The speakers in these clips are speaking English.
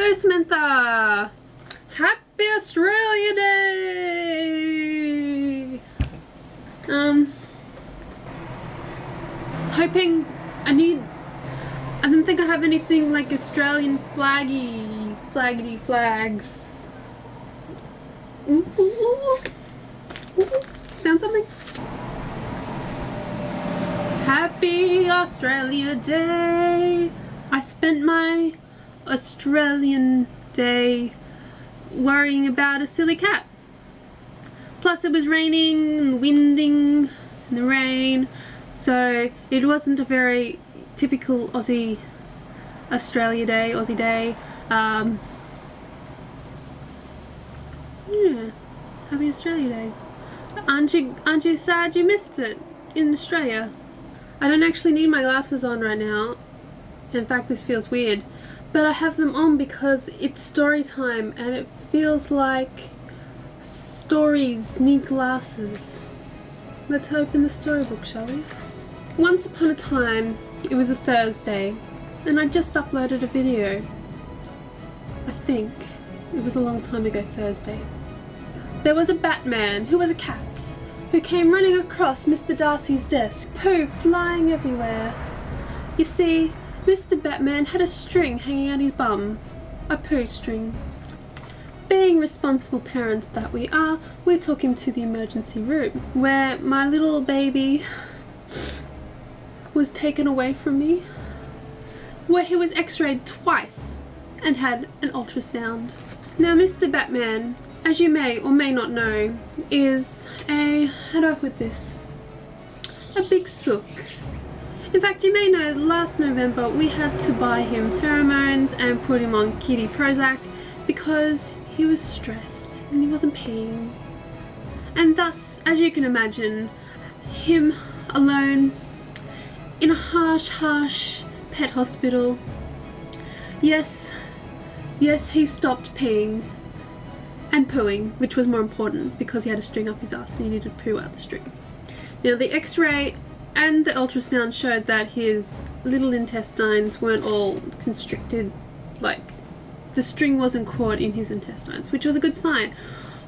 Hello Samantha! Happy Australia Day! I was hoping I didn't think I have anything like Australian flaggity flags. Ooh, ooh, ooh. Ooh, found something. Happy Australia Day! I spent my Australian Day worrying about a silly cat. Plus it was raining and winding and the rain, so it wasn't a very typical Aussie Australia Day, Aussie Day. Yeah, happy Australia Day. Aren't you sad you missed it in Australia? I don't actually need my glasses on right now. In fact, this feels weird, but I have them on because it's story time and it feels like stories need glasses. Let's open the storybook, shall we? Once upon a time, it was a Thursday, and I just uploaded a video. I think it was a long time ago Thursday. There was a Batman who was a cat who came running across Mr. Darcy's desk, poo flying everywhere. You see, Mr. Batman had a string hanging out his bum, a poo string. Being responsible parents that we are, we took him to the emergency room, where my little baby was taken away from me, where he was x-rayed twice and had an ultrasound. Now Mr. Batman, as you may or may not know, is how do I put this? A big sook. In fact, you may know last November we had to buy him pheromones and put him on kitty Prozac because he was stressed and he wasn't peeing. And thus, as you can imagine, him alone in a harsh pet hospital. Yes, he stopped peeing and pooing, which was more important because he had a string up his ass and he needed to poo out the string. Now the x-ray and the ultrasound showed that his little intestines weren't all constricted, like the string wasn't caught in his intestines, which was a good sign.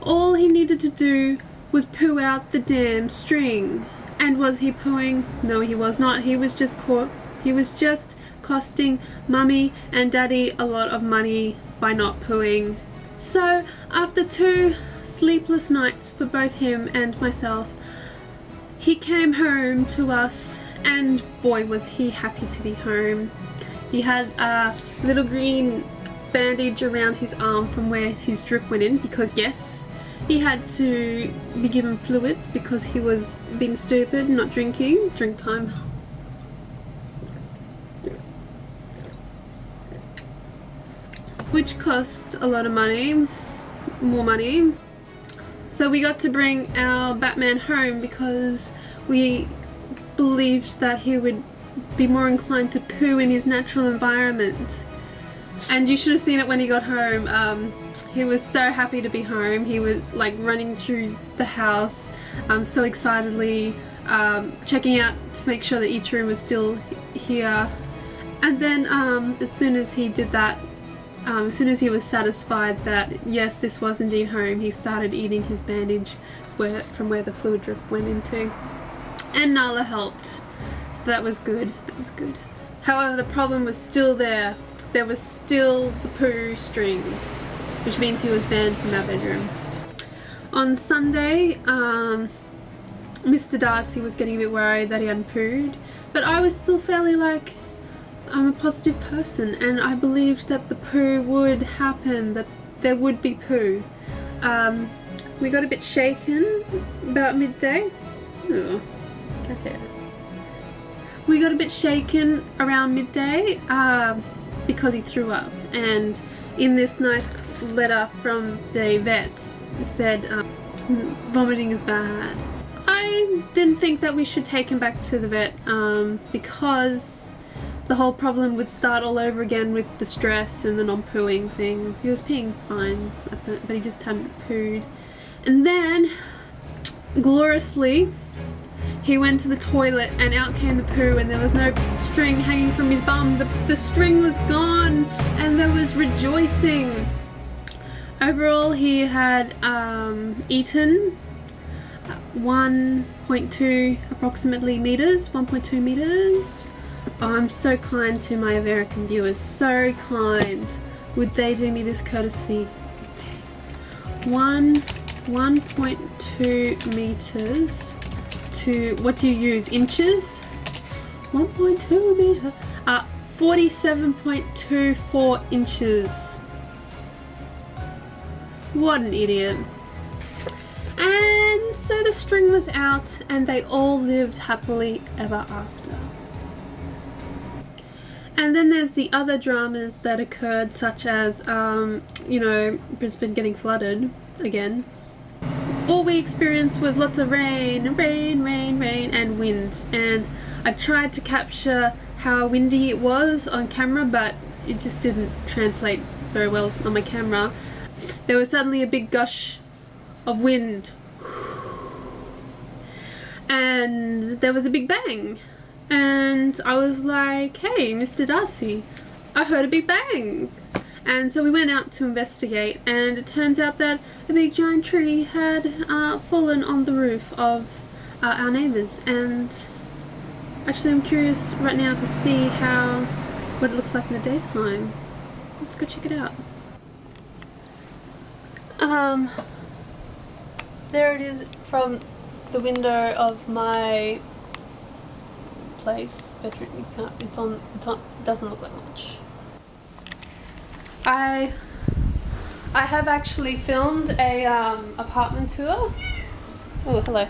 All he needed to do was poo out the damn string. And was he pooing? No, he was not. He was just costing mummy and daddy a lot of money by not pooing. So after 2 sleepless nights for both him and myself, he came home to us, and boy was he happy to be home. He had a little green bandage around his arm from where his drip went in because yes, he had to be given fluids because he was being stupid, not drinking. Drink time. Which cost a lot of money, more money. So we got to bring our Batman home because we believed that he would be more inclined to poo in his natural environment. And you should have seen it when he got home. He was so happy to be home. He was like running through the house so excitedly, checking out to make sure that each room was still here. And then as soon as he did that, as soon as he was satisfied that yes, this was indeed home, he started eating his bandage from where the fluid drip went into. And Nala helped, so that was good. That was good. However, the problem was still there. There was still the poo string, which means he was banned from our bedroom. On Sunday, Mr. Darcy was getting a bit worried that he hadn't pooed, but I was still fairly like, I'm a positive person and I believed that the poo would happen, that there would be poo. We got a bit shaken about midday. Oh, cat hair. We got a bit shaken around midday because he threw up, and in this nice letter from the vet it said vomiting is bad. I didn't think that we should take him back to the vet because the whole problem would start all over again with the stress and the non-pooing thing. He was peeing fine, but he just hadn't pooed. And then, gloriously, he went to the toilet and out came the poo, and there was no string hanging from his bum. The string was gone, and there was rejoicing. Overall, he had eaten 1.2 approximately meters, 1.2 meters. Oh, I'm so kind to my American viewers, so kind. Would they do me this courtesy? 1.2 meters to, what do you use, inches? 1.2 meter, 47.24 inches. What an idiot. And so the string was out, and they all lived happily ever after. And then there's the other dramas that occurred, such as, you know, Brisbane getting flooded again. All we experienced was lots of rain, and wind. And I tried to capture how windy it was on camera, but it just didn't translate very well on my camera. There was suddenly a big gush of wind. And there was a big bang. And I was like, hey, Mr. Darcy, I heard a big bang. And so we went out to investigate, and it turns out that a big giant tree had fallen on the roof of our neighbours. And actually I'm curious right now to see what it looks like in the daytime. Let's go check it out. There it is from the window of my place, bedroom. You can't, it doesn't look like much. I have actually filmed a apartment tour. Oh, hello.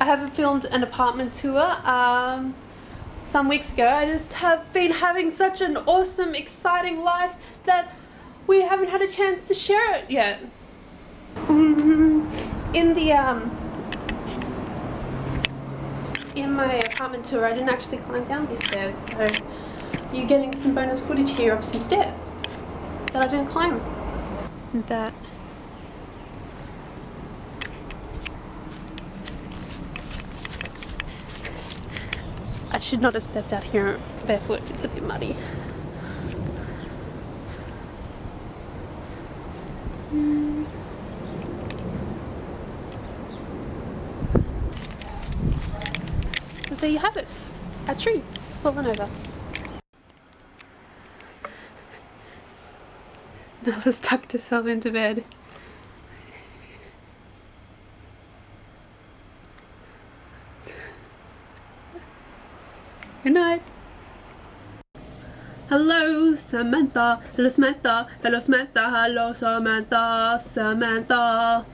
I have filmed an apartment tour some weeks ago. I just have been having such an awesome, exciting life that we haven't had a chance to share it yet. In my apartment tour, I didn't actually climb down these stairs, so you're getting some bonus footage here of some stairs that I didn't climb. That I should not have stepped out here barefoot. It's a bit muddy. So there you have it, a tree fallen over. Nella's tucked herself into bed. Good night. Hello, Samantha. Hello, Samantha. Hello, Samantha. Hello, Samantha. Samantha.